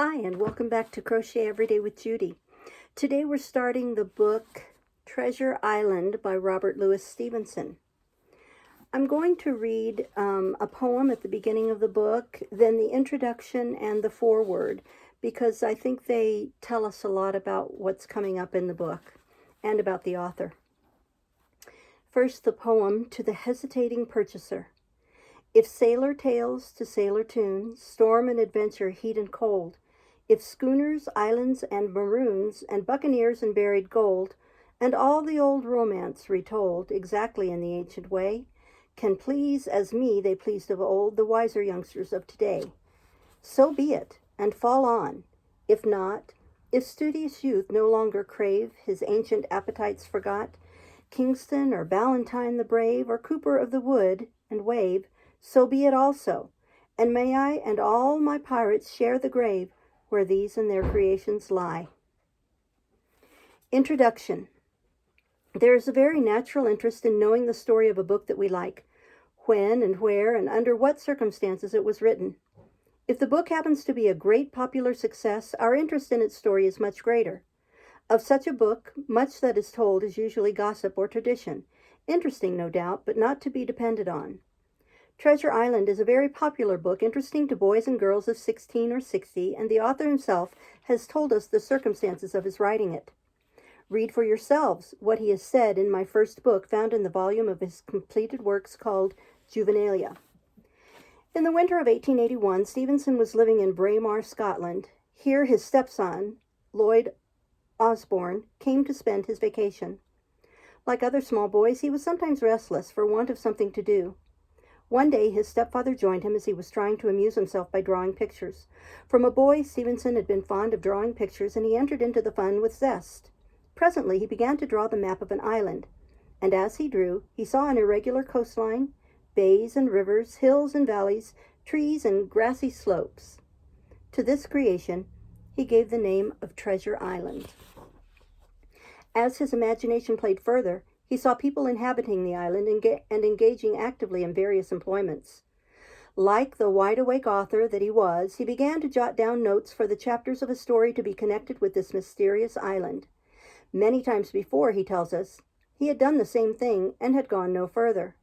Hi, and welcome back to Crochet Every Day with Judy. Today we're starting the book Treasure Island by Robert Louis Stevenson. I'm going to read a poem at the beginning of the book, then the introduction and the foreword, because I think they tell us a lot about what's coming up in the book and about the author. First, the poem To the Hesitating Purchaser. If sailor tales to sailor tunes, storm and adventure, heat and cold, if schooners, islands, and maroons, and buccaneers and buried gold, and all the old romance retold exactly in the ancient way, can please as me they pleased of old the wiser youngsters of today, so be it, and fall on. If not, if studious youth no longer crave, his ancient appetites forgot, Kingston or Ballantyne the brave, or Cooper of the wood and wave, so be it also, and may I and all my pirates share the grave where these and their creations lie. Introduction. There is a very natural interest in knowing the story of a book that we like, when and where and under what circumstances it was written. If the book happens to be a great popular success, our interest in its story is much greater. Of such a book, much that is told is usually gossip or tradition, interesting no doubt, but not to be depended on. Treasure Island is a very popular book, interesting to boys and girls of 16 or 60, and the author himself has told us the circumstances of his writing it. Read for yourselves what he has said in my first book, found in the volume of his completed works called Juvenilia. In the winter of 1881, Stephenson was living in Braemar, Scotland. Here his stepson, Lloyd Osborne, came to spend his vacation. Like other small boys, he was sometimes restless for want of something to do. One day his stepfather joined him as he was trying to amuse himself by drawing pictures. From a boy, Stephenson had been fond of drawing pictures, and he entered into the fun with zest. Presently he began to draw the map of an island, and as he drew, he saw an irregular coastline, bays and rivers, hills and valleys, trees and grassy slopes. To this creation he gave the name of Treasure Island. As his imagination played further, he saw people inhabiting the island and engaging actively in various employments. Like the wide-awake author that he was, he began to jot down notes for the chapters of a story to be connected with this mysterious island. Many times before, he tells us, he had done the same thing and had gone no further.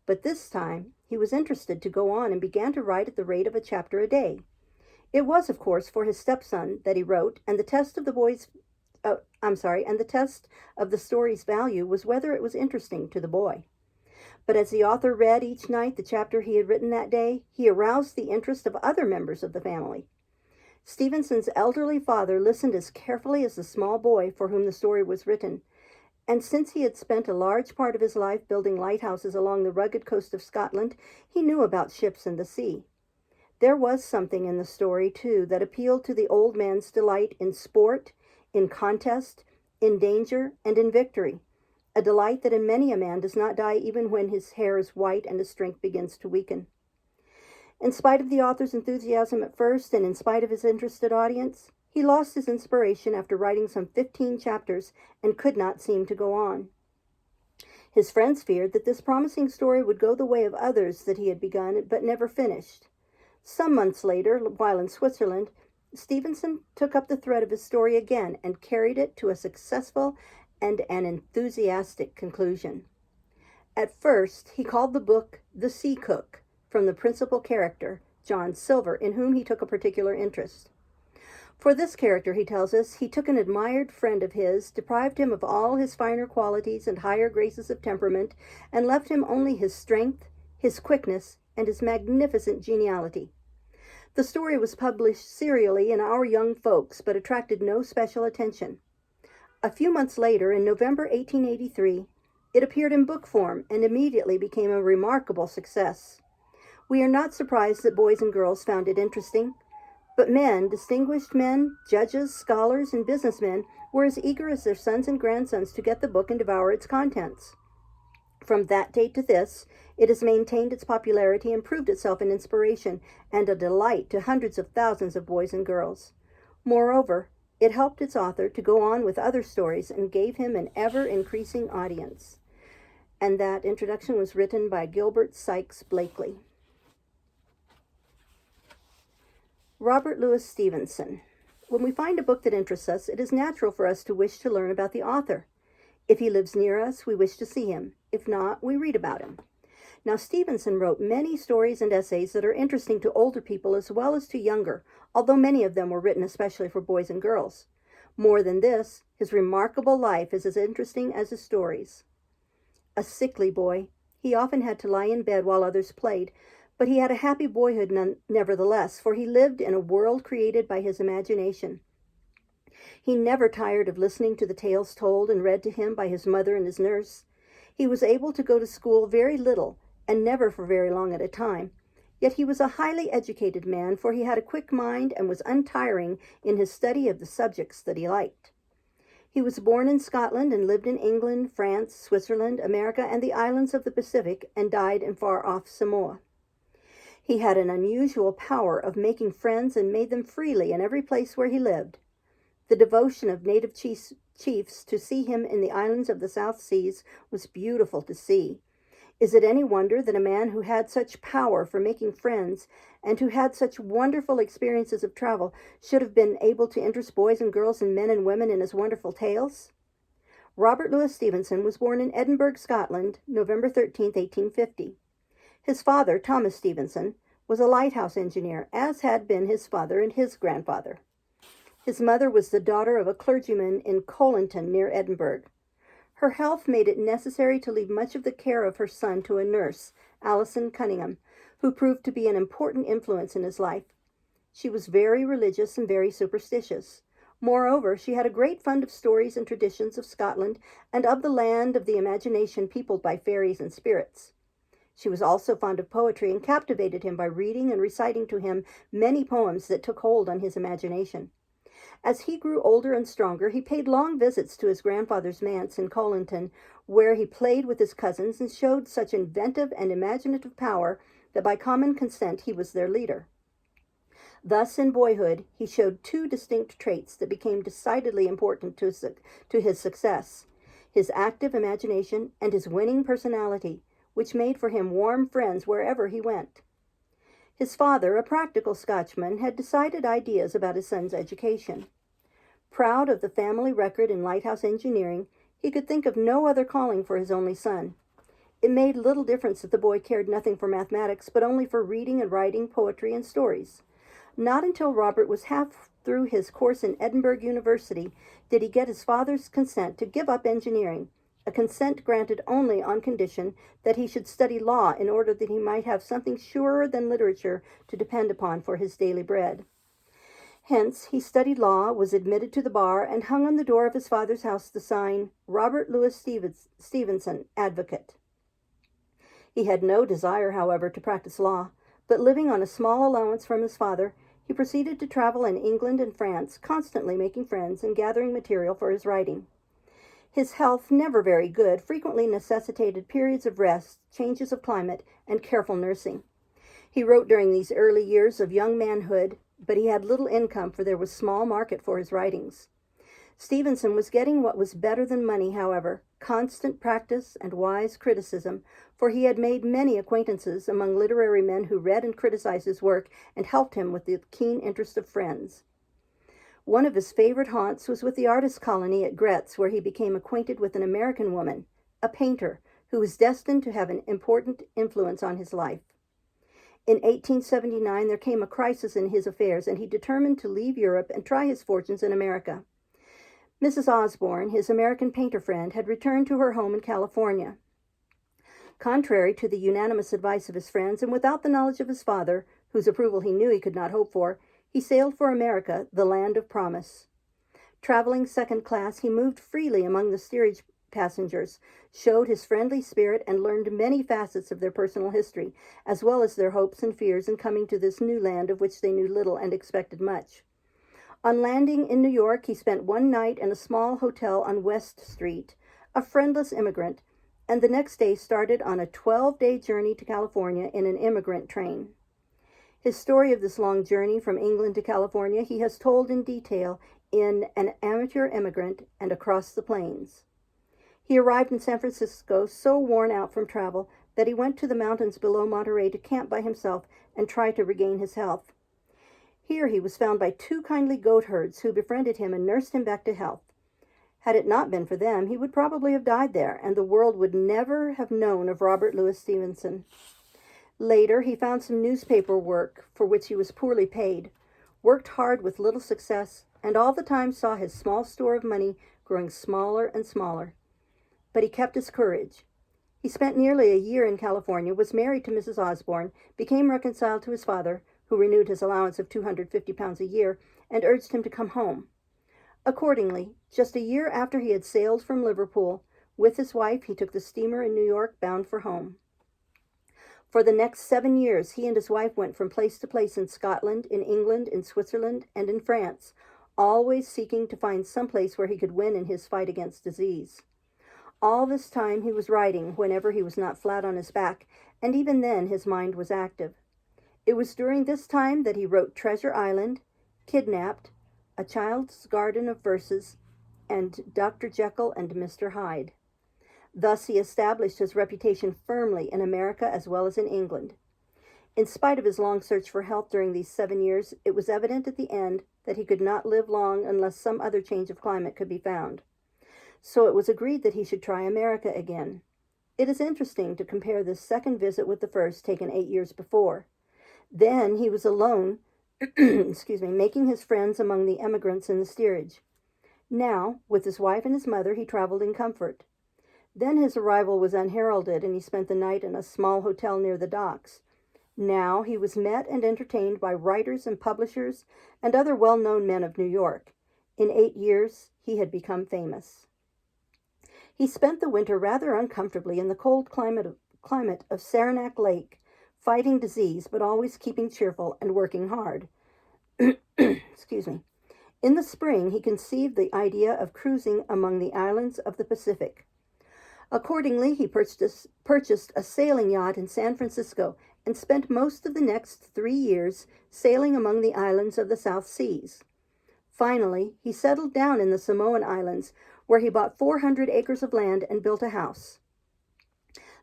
But this time, he was interested to go on and began to write at the rate of a chapter a day. It was, of course, for his stepson that he wrote, and the test of the story's value was whether it was interesting to the boy. But as the author read each night the chapter he had written that day, he aroused the interest of other members of the family. Stevenson's elderly father listened as carefully as the small boy for whom the story was written, and since he had spent a large part of his life building lighthouses along the rugged coast of Scotland, he knew about ships and the sea. There was something in the story, too, that appealed to the old man's delight in sport, in contest, in danger, and in victory, a delight that in many a man does not die even when his hair is white and his strength begins to weaken. In spite of the author's enthusiasm at first, and in spite of his interested audience, he lost his inspiration after writing some 15 chapters and could not seem to go on. His friends feared that this promising story would go the way of others that he had begun but never finished. Some months later, while in Switzerland, Stephenson took up the thread of his story again and carried it to a successful and an enthusiastic conclusion. At first, he called the book The Sea Cook, from the principal character, John Silver, in whom he took a particular interest. For this character, he tells us, he took an admired friend of his, deprived him of all his finer qualities and higher graces of temperament, and left him only his strength, his quickness, and his magnificent geniality. The story was published serially in Our Young Folks, but attracted no special attention. A few months later, in November 1883, it appeared in book form and immediately became a remarkable success. We are not surprised that boys and girls found it interesting, but men, distinguished men, judges, scholars, and businessmen were as eager as their sons and grandsons to get the book and devour its contents. From that date to this, it has maintained its popularity and proved itself an inspiration and a delight to hundreds of thousands of boys and girls. Moreover, it helped its author to go on with other stories and gave him an ever-increasing audience. And that introduction was written by Gilbert Sykes Blakely. Robert Louis Stevenson. When we find a book that interests us, it is natural for us to wish to learn about the author. If he lives near us, we wish to see him. If not, we read about him. Now, Stephenson wrote many stories and essays that are interesting to older people as well as to younger, although many of them were written especially for boys and girls. More than this, his remarkable life is as interesting as his stories. A sickly boy, he often had to lie in bed while others played, but he had a happy boyhood nevertheless, for he lived in a world created by his imagination. He never tired of listening to the tales told and read to him by his mother and his nurse. He was able to go to school very little, and never for very long at a time. Yet he was a highly educated man, for he had a quick mind and was untiring in his study of the subjects that he liked. He was born in Scotland and lived in England, France, Switzerland, America, and the islands of the Pacific, and died in far-off Samoa. He had an unusual power of making friends and made them freely in every place where he lived. The devotion of native chiefs to see him in the islands of the South Seas was beautiful to see. Is it any wonder that a man who had such power for making friends and who had such wonderful experiences of travel should have been able to interest boys and girls and men and women in his wonderful tales? Robert Louis Stevenson was born in Edinburgh, Scotland, November 13, 1850. His father, Thomas Stephenson, was a lighthouse engineer, as had been his father and his grandfather. His mother was the daughter of a clergyman in Colinton near Edinburgh. Her health made it necessary to leave much of the care of her son to a nurse, Alison Cunningham, who proved to be an important influence in his life. She was very religious and very superstitious. Moreover, she had a great fund of stories and traditions of Scotland and of the land of the imagination peopled by fairies and spirits. She was also fond of poetry and captivated him by reading and reciting to him many poems that took hold on his imagination. As he grew older and stronger, he paid long visits to his grandfather's manse in Colinton, where he played with his cousins and showed such inventive and imaginative power that by common consent he was their leader. Thus, in boyhood, he showed two distinct traits that became decidedly important to his success: his active imagination and his winning personality, which made for him warm friends wherever he went. His father, a practical Scotchman, had decided ideas about his son's education. Proud of the family record in lighthouse engineering, he could think of no other calling for his only son. It made little difference that the boy cared nothing for mathematics, but only for reading and writing, poetry, and stories. Not until Robert was half through his course in Edinburgh University did he get his father's consent to give up engineering, a consent granted only on condition that he should study law in order that he might have something surer than literature to depend upon for his daily bread. Hence, he studied law, was admitted to the bar, and hung on the door of his father's house the sign, Robert Louis Stevenson, Advocate. He had no desire, however, to practice law, but living on a small allowance from his father, he proceeded to travel in England and France, constantly making friends and gathering material for his writing. His health, never very good, frequently necessitated periods of rest, changes of climate, and careful nursing. He wrote during these early years of young manhood, but he had little income, for there was small market for his writings. Stevenson was getting what was better than money, however, constant practice and wise criticism, for he had made many acquaintances among literary men who read and criticized his work and helped him with the keen interest of friends. One of his favorite haunts was with the artist colony at Gretz, where he became acquainted with an American woman, a painter, who was destined to have an important influence on his life. In 1879, there came a crisis in his affairs, and he determined to leave Europe and try his fortunes in America. Mrs. Osborne, his American painter friend, had returned to her home in California. Contrary to the unanimous advice of his friends, and without the knowledge of his father, whose approval he knew he could not hope for, he sailed for America, the land of promise. Traveling second class, he moved freely among the steerage passengers, showed his friendly spirit, and learned many facets of their personal history, as well as their hopes and fears in coming to this new land of which they knew little and expected much. On landing in New York, he spent one night in a small hotel on West Street, a friendless immigrant, and the next day started on a 12-day journey to California in an immigrant train. His story of this long journey from England to California he has told in detail in An Amateur Immigrant and Across the Plains. He arrived in San Francisco so worn out from travel that he went to the mountains below Monterey to camp by himself and try to regain his health. Here he was found by 2 kindly goatherds who befriended him and nursed him back to health. Had it not been for them, he would probably have died there, and the world would never have known of Robert Louis Stevenson. Later, he found some newspaper work for which he was poorly paid, worked hard with little success, and all the time saw his small store of money growing smaller and smaller. But he kept his courage. He spent nearly a year in California, was married to Mrs. Osborne, became reconciled to his father, who renewed his allowance of £250 a year, and urged him to come home. Accordingly, just a year after he had sailed from Liverpool, with his wife, he took the steamer in New York bound for home. For the next 7 years, he and his wife went from place to place in Scotland, in England, in Switzerland, and in France, always seeking to find some place where he could win in his fight against disease. All this time he was writing whenever he was not flat on his back, and even then his mind was active. It was during this time that he wrote Treasure Island, Kidnapped, A Child's Garden of Verses, and Dr. Jekyll and Mr. Hyde. Thus he established his reputation firmly in America as well as in England. In spite of his long search for health during these 7 years, it was evident at the end that he could not live long unless some other change of climate could be found. So it was agreed that he should try America again. It is interesting to compare this second visit with the first, taken 8 years before. Then he was alone, making his friends among the emigrants in the steerage. Now, with his wife and his mother, he traveled in comfort. Then his arrival was unheralded, and he spent the night in a small hotel near the docks. Now he was met and entertained by writers and publishers and other well-known men of New York. In 8 years, he had become famous. He spent the winter rather uncomfortably in the cold climate of Saranac Lake, fighting disease, but always keeping cheerful and working hard. In the spring, he conceived the idea of cruising among the islands of the Pacific. Accordingly, he purchased a sailing yacht in San Francisco and spent most of the next 3 years sailing among the islands of the South Seas. Finally, he settled down in the Samoan Islands, where he bought 400 acres of land and built a house.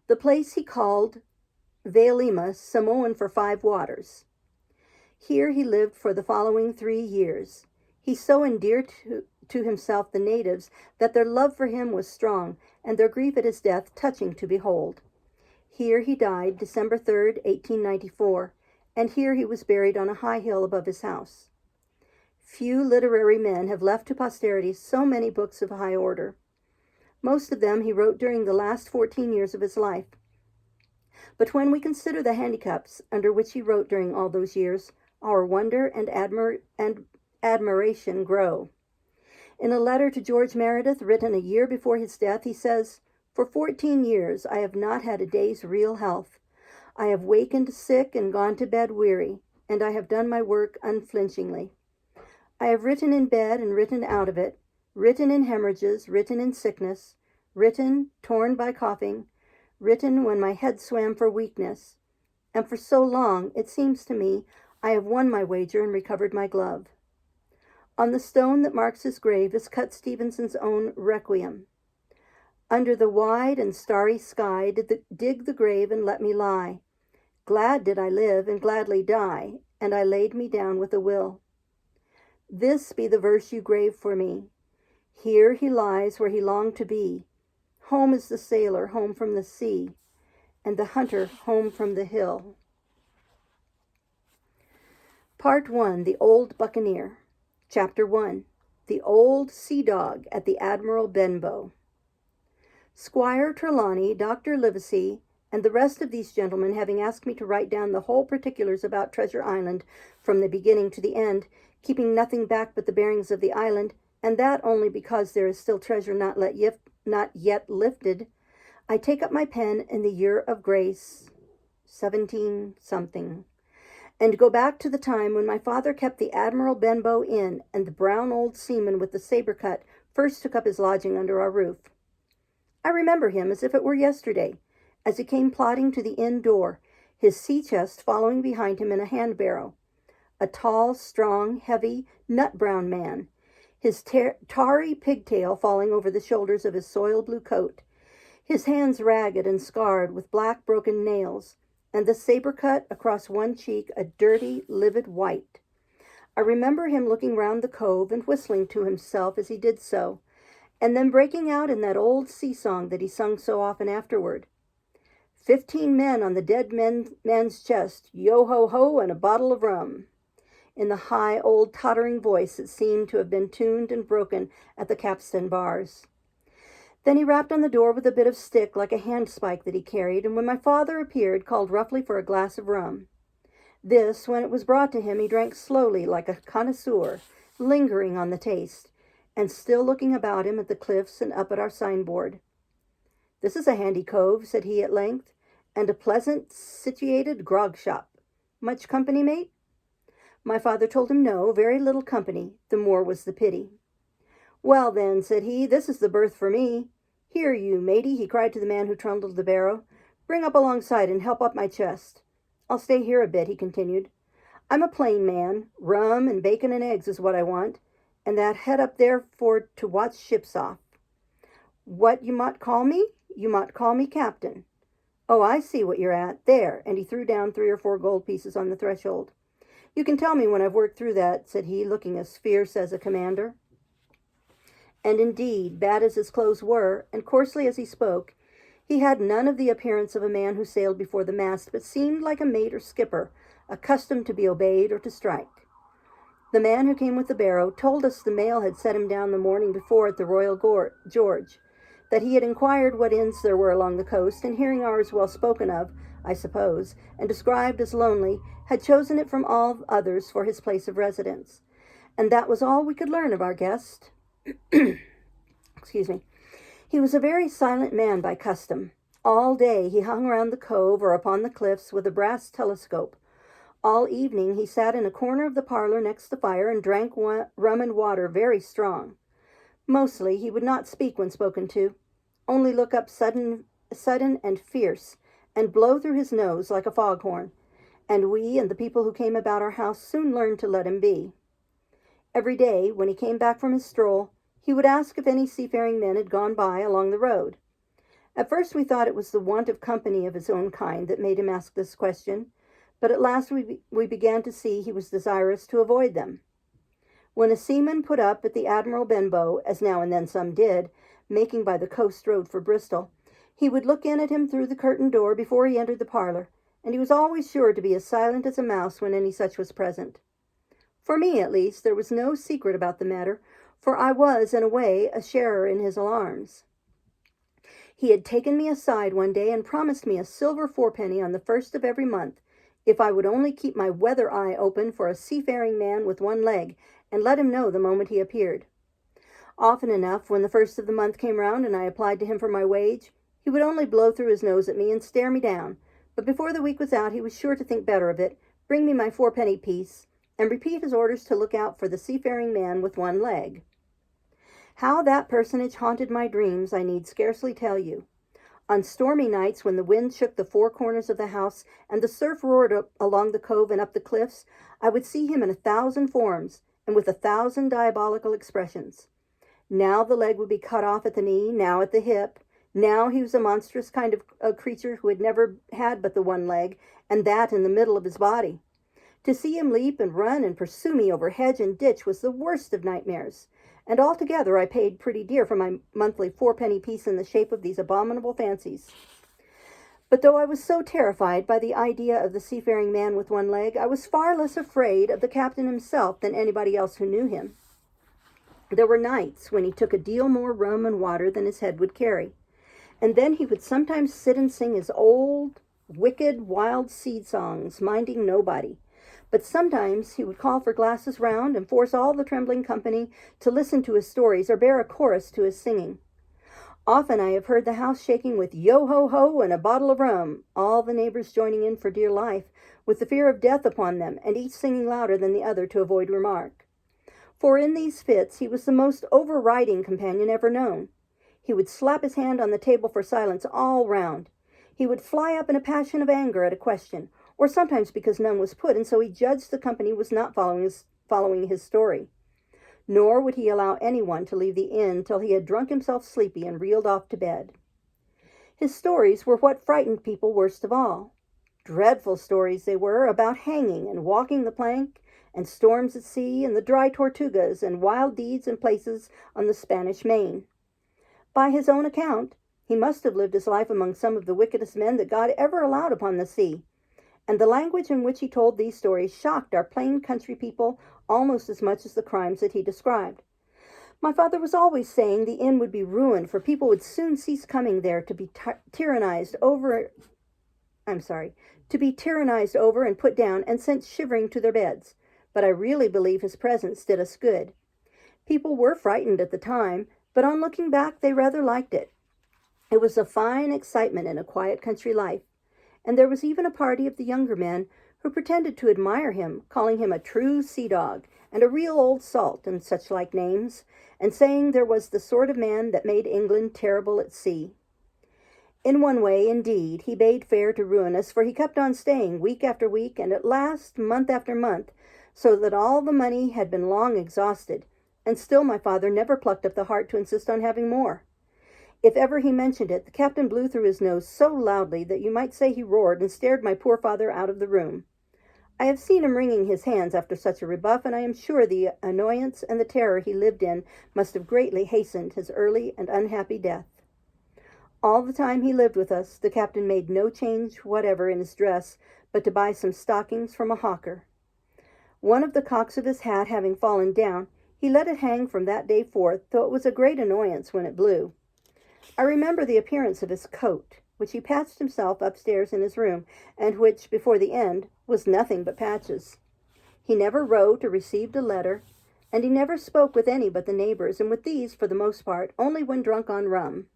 The place he called Vailima, Samoan for 5 waters. Here he lived for the following 3 years. He so endeared to himself the natives that their love for him was strong, and their grief at his death touching to behold. Here he died December 3rd, 1894, and here he was buried on a high hill above his house. Few literary men have left to posterity so many books of high order. Most of them he wrote during the last 14 years of his life. But when we consider the handicaps under which he wrote during all those years, our wonder and admiration grow. In a letter to George Meredith, written a year before his death, he says, "For 14 years I have not had a day's real health. I have wakened sick and gone to bed weary, and I have done my work unflinchingly. I have written in bed and written out of it, written in hemorrhages, written in sickness, written torn by coughing, written when my head swam for weakness, and for so long, it seems to me, I have won my wager and recovered my glove." On the stone that marks his grave is cut Stevenson's own Requiem. "Under the wide and starry sky dig the grave and let me lie. Glad did I live and gladly die, and I laid me down with a will. This be the verse you grave for me. Here he lies where he longed to be. Home is the sailor home from the sea, and the hunter home from the hill." Part 1, The Old Buccaneer. Chapter 1, The Old Sea Dog at the Admiral Benbow. Squire Trelawney, Dr. Livesey, and the rest of these gentlemen, having asked me to write down the whole particulars about Treasure Island from the beginning to the end, keeping nothing back but the bearings of the island, and that only because there is still treasure not yet lifted, I take up my pen in the year of grace, 17-something, and go back to the time when my father kept the Admiral Benbow Inn, and the brown old seaman with the saber cut first took up his lodging under our roof. I remember him as if it were yesterday, as he came plodding to the inn door, his sea chest following behind him in a hand barrow. A tall, strong, heavy, nut-brown man, his tarry pigtail falling over the shoulders of his soiled blue coat, his hands ragged and scarred with black broken nails, and the saber cut across one cheek a dirty, livid white. I remember him looking round the cove and whistling to himself as he did so, and then breaking out in that old sea song that he sung so often afterward. 15 men on the dead man's chest, yo-ho-ho, and a bottle of rum, in the high, old, tottering voice that seemed to have been tuned and broken at the capstan bars. Then he rapped on the door with a bit of stick like a handspike that he carried, and when my father appeared, called roughly for a glass of rum. This, when it was brought to him, he drank slowly like a connoisseur, lingering on the taste, and still looking about him at the cliffs and up at our signboard. "This is a handy cove," said he at length, "and a pleasant situated grog shop. Much company, mate?" My father told him no, very little company, the more was the pity. "Well then," said he, "this is the berth for me. Here, you matey," he cried to the man who trundled the barrow, "bring up alongside and help up my chest. I'll stay here a bit," he continued. "I'm a plain man. Rum and bacon and eggs is what I want, and that head up there for to watch ships off. What you might call me? You might call me captain. Oh, I see what you're at. There," and he threw down 3 or 4 gold pieces on the threshold. "You can tell me when I've worked through that," said he, looking as fierce as a commander. And indeed, bad as his clothes were, and coarsely as he spoke, he had none of the appearance of a man who sailed before the mast, but seemed like a mate or skipper, accustomed to be obeyed or to strike. The man who came with the barrow told us the mail had set him down the morning before at the Royal George, that he had inquired what inns there were along the coast, and hearing ours well spoken of, I suppose, and described as lonely, had chosen it from all others for his place of residence. And that was all we could learn of our guest. Excuse me. He was a very silent man by custom. All day he hung around the cove or upon the cliffs with a brass telescope. All evening he sat in a corner of the parlor next the fire and drank rum and water very strong. Mostly he would not speak when spoken to, only look up sudden and fierce, and blow through his nose like a foghorn, and we and the people who came about our house soon learned to let him be. Every day, when he came back from his stroll, he would ask if any seafaring men had gone by along the road. At first we thought it was the want of company of his own kind that made him ask this question, but at last we began to see he was desirous to avoid them. When a seaman put up at the Admiral Benbow, as now and then some did, making by the coast road for Bristol, he would look in at him through the curtained door before he entered the parlor, and he was always sure to be as silent as a mouse when any such was present. For me, at least, there was no secret about the matter, for I was, in a way, a sharer in his alarms. He had taken me aside one day and promised me a silver 4-penny on the 1st of every month, if I would only keep my weather eye open for a seafaring man with one leg, and let him know the moment he appeared. Often enough, when the 1st of the month came round and I applied to him for my wage, he would only blow through his nose at me and stare me down, but before the week was out he was sure to think better of it, bring me my 4-penny piece, and repeat his orders to look out for the seafaring man with one leg. How that personage haunted my dreams I need scarcely tell you. On stormy nights, when the wind shook the 4 corners of the house and the surf roared up along the cove and up the cliffs, I would see him in 1,000 forms and with 1,000 diabolical expressions. Now the leg would be cut off at the knee, now at the hip. Now he was a monstrous kind of a creature who had never had but the one leg, and that in the middle of his body. To see him leap and run and pursue me over hedge and ditch was the worst of nightmares, and altogether I paid pretty dear for my monthly 4-penny piece in the shape of these abominable fancies. But though I was so terrified by the idea of the seafaring man with one leg, I was far less afraid of the captain himself than anybody else who knew him. There were nights when he took a deal more rum and water than his head would carry, and then he would sometimes sit and sing his old, wicked, wild sea songs, minding nobody. But sometimes he would call for glasses round and force all the trembling company to listen to his stories or bear a chorus to his singing. Often I have heard the house shaking with yo-ho-ho and a bottle of rum, all the neighbors joining in for dear life, with the fear of death upon them, and each singing louder than the other to avoid remark. For in these fits he was the most overriding companion ever known. He would slap his hand on the table for silence all round. He would fly up in a passion of anger at a question, or sometimes because none was put, and so he judged the company was not following his story. Nor would he allow anyone to leave the inn till he had drunk himself sleepy and reeled off to bed. His stories were what frightened people worst of all. Dreadful stories they were, about hanging and walking the plank and storms at sea, and the dry Tortugas, and wild deeds and places on the Spanish Main. By his own account, he must have lived his life among some of the wickedest men that God ever allowed upon the sea, and the language in which he told these stories shocked our plain country people almost as much as the crimes that he described. My father was always saying the inn would be ruined, for people would soon cease coming there to be tyrannized over and put down and sent shivering to their beds. But I really believe his presence did us good. People were frightened at the time, but on looking back, they rather liked it. It was a fine excitement in a quiet country life, and there was even a party of the younger men who pretended to admire him, calling him a true sea dog and a real old salt and such like names, and saying there was the sort of man that made England terrible at sea. In one way, indeed, he bade fair to ruin us, for he kept on staying week after week, and at last month after month, so that all the money had been long exhausted, and still my father never plucked up the heart to insist on having more. If ever he mentioned it, the captain blew through his nose so loudly that you might say he roared and stared my poor father out of the room. I have seen him wringing his hands after such a rebuff, and I am sure the annoyance and the terror he lived in must have greatly hastened his early and unhappy death. All the time he lived with us, the captain made no change whatever in his dress, but to buy some stockings from a hawker. One of the cocks of his hat having fallen down, he let it hang from that day forth, though it was a great annoyance when it blew. I remember the appearance of his coat, which he patched himself upstairs in his room, and which, before the end, was nothing but patches. He never wrote or received a letter, and he never spoke with any but the neighbors, and with these, for the most part, only when drunk on rum.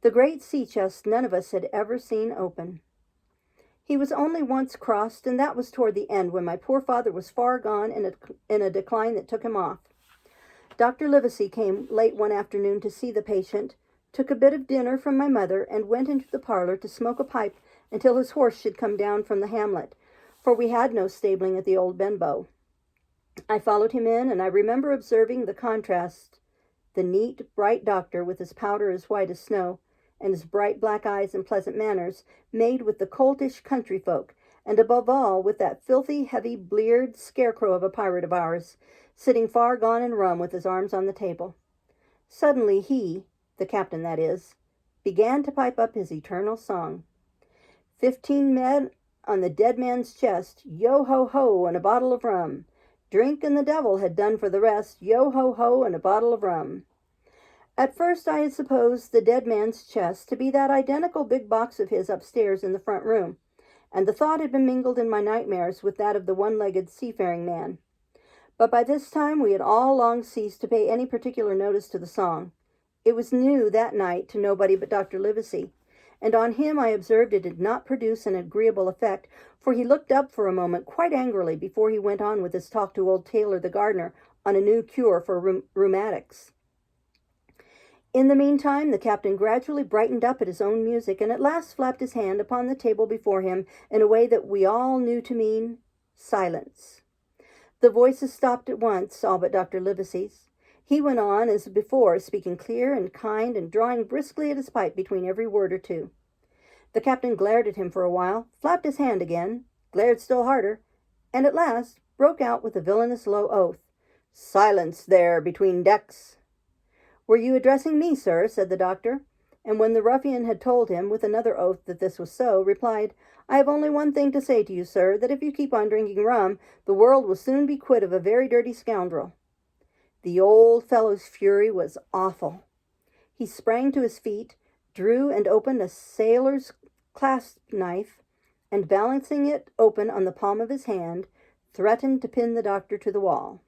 The great sea chest none of us had ever seen open. He was only once crossed, and that was toward the end, when my poor father was far gone in a decline that took him off. Dr. Livesey came late one afternoon to see the patient, took a bit of dinner from my mother, and went into the parlor to smoke a pipe until his horse should come down from the hamlet, for we had no stabling at the old Benbow. I followed him in, and I remember observing the contrast, the neat, bright doctor with his powder as white as snow, and his bright black eyes and pleasant manners, made with the coltish country folk, and above all with that filthy, heavy, bleared scarecrow of a pirate of ours, sitting far gone in rum with his arms on the table. Suddenly he, the captain that is, began to pipe up his eternal song. 15 men on the dead man's chest, yo-ho-ho, and a bottle of rum. Drink and the devil had done for the rest, yo-ho-ho, and a bottle of rum. At first I had supposed the dead man's chest to be that identical big box of his upstairs in the front room, and the thought had been mingled in my nightmares with that of the one-legged seafaring man. But by this time we had all long ceased to pay any particular notice to the song. It was new that night to nobody but Dr. Livesey, and on him I observed it did not produce an agreeable effect, for he looked up for a moment quite angrily before he went on with his talk to old Taylor the gardener on a new cure for rheumatics. In the meantime, the captain gradually brightened up at his own music, and at last flapped his hand upon the table before him in a way that we all knew to mean silence. The voices stopped at once, all but Dr. Livesey's. He went on as before, speaking clear and kind and drawing briskly at his pipe between every word or two. The captain glared at him for a while, flapped his hand again, glared still harder, and at last broke out with a villainous low oath. "Silence there between decks!" "Were you addressing me, sir?" said the doctor, and when the ruffian had told him, with another oath, that this was so, replied, "I have only one thing to say to you, sir, that if you keep on drinking rum, the world will soon be quit of a very dirty scoundrel." The old fellow's fury was awful. He sprang to his feet, drew and opened a sailor's clasp knife, and balancing it open on the palm of his hand, threatened to pin the doctor to the wall.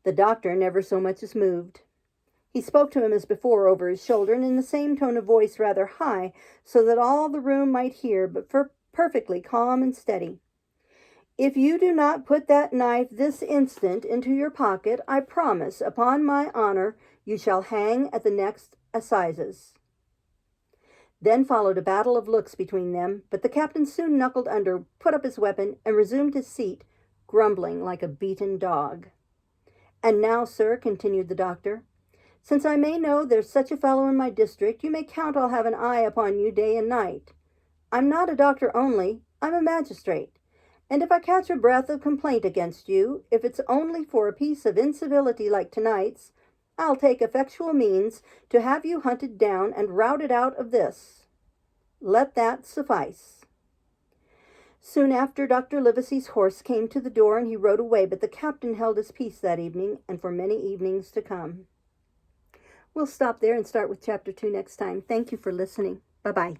The doctor never so much as moved. He spoke to him as before over his shoulder, and in the same tone of voice, rather high, so that all the room might hear, but perfectly calm and steady. "If you do not put that knife this instant into your pocket, I promise, upon my honor, you shall hang at the next assizes." Then followed a battle of looks between them, but the captain soon knuckled under, put up his weapon, and resumed his seat, grumbling like a beaten dog. "And now, sir," continued the doctor, "since I may know there's such a fellow in my district, you may count I'll have an eye upon you day and night. I'm not a doctor only, I'm a magistrate, And if I catch a breath of complaint against you, if it's only for a piece of incivility like tonight's, I'll take effectual means to have you hunted down and routed out of this. Let that suffice." Soon after, Dr. Livesey's horse came to the door and he rode away, but the captain held his peace that evening and for many evenings to come. We'll stop there and start with Chapter 2 next time. Thank you for listening. Bye-bye.